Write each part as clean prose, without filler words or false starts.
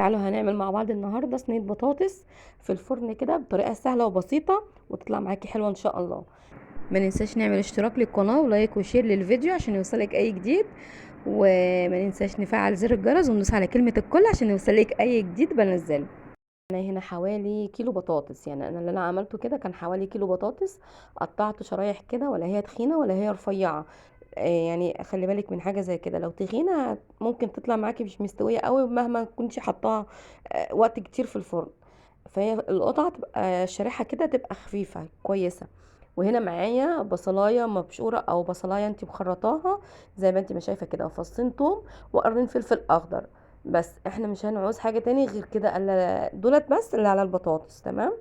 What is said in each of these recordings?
تعالوا هنعمل مع بعض النهارده صينيه بطاطس في الفرن كده بطريقه سهله وبسيطه وتطلع معاكي حلوه ان شاء الله. ما ننساش نعمل اشتراك للقناه ولايك وشير للفيديو عشان يوصلك اي جديد، وما ننساش نفعل زر الجرس وندوس على كلمه الكل عشان يوصلك اي جديد بنزله. انا هنا حوالي كيلو بطاطس، يعني انا اللي انا عملته كده كان حوالي كيلو بطاطس. قطعته شرايح كده، ولا هي تخينه ولا هي رفيعه. يعني خلي بالك من حاجه زي كده، لو تخينه ممكن تطلع معاكي مش مستويه قوي مهما كنتي حطاها وقت كتير في الفرن. فهي القطعه تبقى شريحه كده، تبقى خفيفه كويسه. وهنا معايا بصلايه مبشوره او بصلايه انت مخرطاها زي ما انت ما شايفه كده، وفصين توم وقرن فلفل اخضر. بس احنا مش هنعوز حاجه تاني غير كده الا دولت بس اللي على البطاطس. تمام.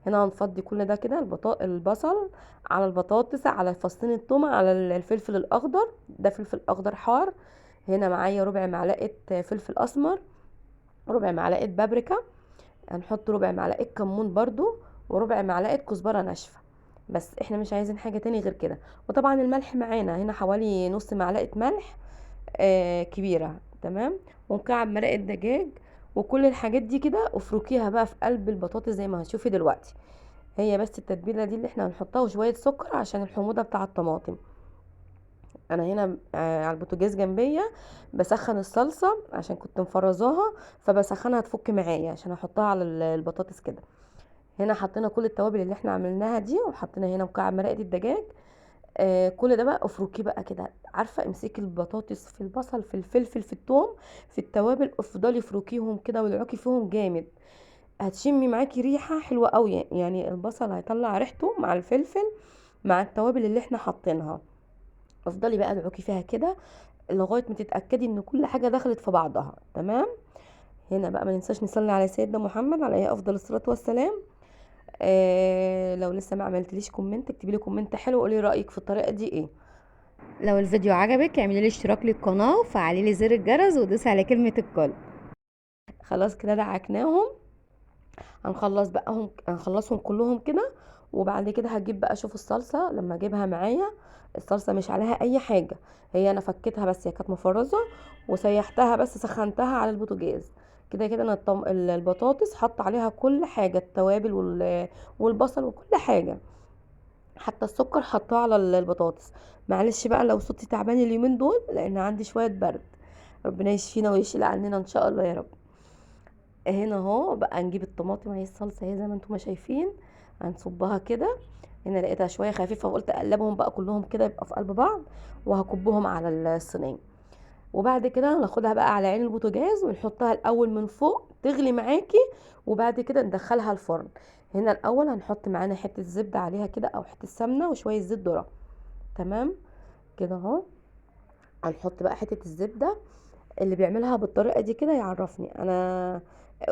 هنا هنفضي كل ده كده، البصل على البطاطس على فصين الثوم على الفلفل الاخضر، ده فلفل اخضر حار. هنا معايا ربع معلقه فلفل اسمر، ربع معلقه بابريكا، هنحط ربع معلقه كمون برضو، وربع معلقه كزبره ناشفه. بس احنا مش عايزين حاجه تاني غير كده. وطبعا الملح معانا هنا حوالي نص معلقه ملح كبيره. تمام. ومكعب مرقه دجاج. وكل الحاجات دي كده افركيها بقى في قلب البطاطس زي ما هتشوفي دلوقتي. هي بس التتبيله دي اللي احنا هنحطها، وشويه سكر عشان الحموضه بتاع الطماطم. انا هنا على البوتاجاز جنبية بسخن الصلصة عشان كنت مفرزاها، فبسخنها تفك معايا عشان احطها على البطاطس كده. هنا حطينا كل التوابل اللي احنا عملناها دي، وحطينا هنا مكعب مرقة الدجاج. كل ده بقى افركيه بقى كده، عارفة، امسكي البطاطس في البصل في الفلفل في الثوم في التوابل، افضلي افركيهم كده والعوكي فيهم جامد. هتشمي معاكي ريحة حلوة قوي، يعني البصل هيطلع ريحته مع الفلفل مع التوابل اللي احنا حاطينها. افضلي بقى ادعكي فيها كده لغايه ما تتاكدي ان كل حاجه دخلت في بعضها. تمام. هنا بقى ما ننساش نصلي على سيدنا محمد عليه افضل الصلاه والسلام. لو لسه ما عملتليش كومنت اكتبي لي كومنت حلو وقولي رايك في الطريقه دي ايه. لو الفيديو عجبك اعملي لي اشتراك للقناه وفعلي لي زر الجرس ودوسي على كلمه الكل. خلاص كده دعكناهم. هنخلصهم كلهم كده. وبعد كده هجيب بقى اشوف الصلصه لما اجيبها معايا. الصلصه مش عليها اي حاجه، هي انا فكيتها بس، هي كانت مفرزه وسيحتها بس سخنتها على البوتاجاز. كده كده انا البطاطس حط عليها كل حاجه، التوابل والبصل وكل حاجه، حتى السكر حطاه على البطاطس. معلش بقى لو صوتي تعبان اليومين دول لان عندي شويه برد. ربنا يشفينا ويشيل عننا ان شاء الله يا رب. هنا اهو بقى نجيب الطماطم، هي الصلصه اهي زي ما انتم ما شايفين. هنصبها كده. هنا لقيتها شويه خفيفه وقلت اقلبهم بقى كلهم كده يبقى في قلب بعض، وهكبهم على الصينيه. وبعد كده ناخدها بقى على عين البوتاجاز ونحطها الاول من فوق تغلي معاكي، وبعد كده ندخلها الفرن. هنا الاول هنحط معانا حته زبده عليها كده او حته سمنه وشويه زيت ذره. تمام. كده اهو. هنحط بقى حته الزبده. اللي بيعملها بالطريقه دي كده يعرفني. انا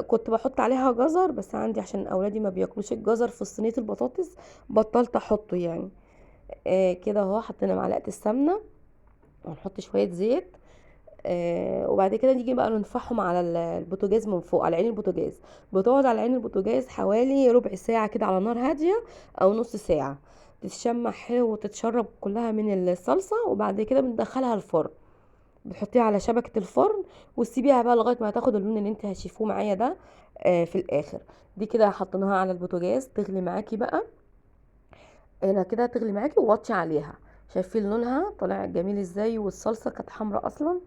كنت بحط عليها جزر بس عندي عشان اولادي ما بياكلوش الجزر في صينيه البطاطس بطلت احطه يعني. كده اهو حطينا معلقه السمنه ونحط شويه زيت. وبعد كده نيجي بقى ننفعهم على البوتاجاز من فوق على عين البوتاجاز. بتقعد على عين البوتاجاز حوالي ربع ساعه كده على نار هاديه او نص ساعه، تتشمع حلو وتتشرب كلها من الصلصه. وبعد كده بندخلها الفرن، بتحطيها على شبكة الفرن وتسيبيها بقى لغاية ما تاخد اللون اللي انت هتشوفوه معايا ده في الاخر. دي كده حطيناها على البوتاجاز تغلي معاكي بقى. هنا كده تغلي معاكي ووطي عليها. شايفين لونها طالع جميل ازاي، والصلصة كانت حمراء اصلا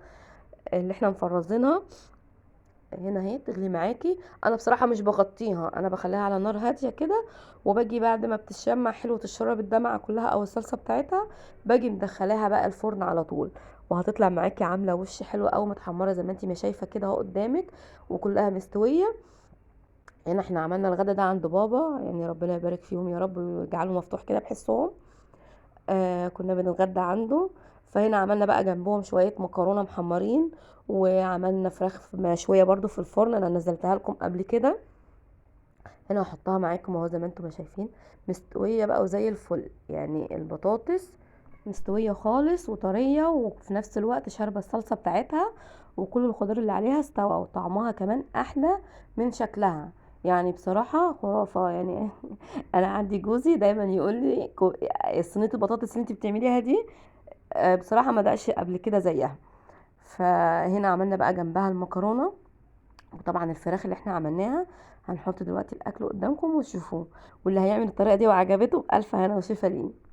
اللي احنا مفرزينها. هنا اهي تغلي معاكي. انا بصراحه مش بغطيها، انا بخليها على نار هاديه كده. وباجي بعد ما بتشمع حلو وتشرب الدمعه كلها او الصلصه بتاعتها، باجي مدخلاها بقى الفرن على طول. وهتطلع معاكي عامله وش حلو قوي متحمره زي ما انتي ما شايفه كده اهو قدامك، وكلها مستويه. هنا احنا عملنا الغدا ده عند بابا، يعني ربنا يبارك فيهم يا رب ويجعله مفتوح كده بحسهم. كنا بنتغدى عنده. فهنا عملنا بقى جنبهم شوية مكرونة محمرين، وعملنا فراخ مشوية برضو في الفرن، انا نزلتها لكم قبل كده. هنا هحطها معاكم اهو زي ما انتم ما شايفين، مستوية بقى وزي الفل، يعني البطاطس مستوية خالص وطرية وفي نفس الوقت شاربة الصلصة بتاعتها، وكل الخضار اللي عليها استوى وطعمها كمان احلى من شكلها. يعني بصراحة خرافة يعني. انا عندي جوزي دايما يقول لي صينية البطاطس اللي انت بتعمليها دي بصراحة ما دقش قبل كده زيها. فهنا عملنا بقى جنبها المكرونة وطبعا الفراخ اللي احنا عملناها هنحط دلوقتي الاكل قدامكم وتشوفوه، واللي هيعمل الطريقه دي وعجبته بألف هنا وشفا ليه.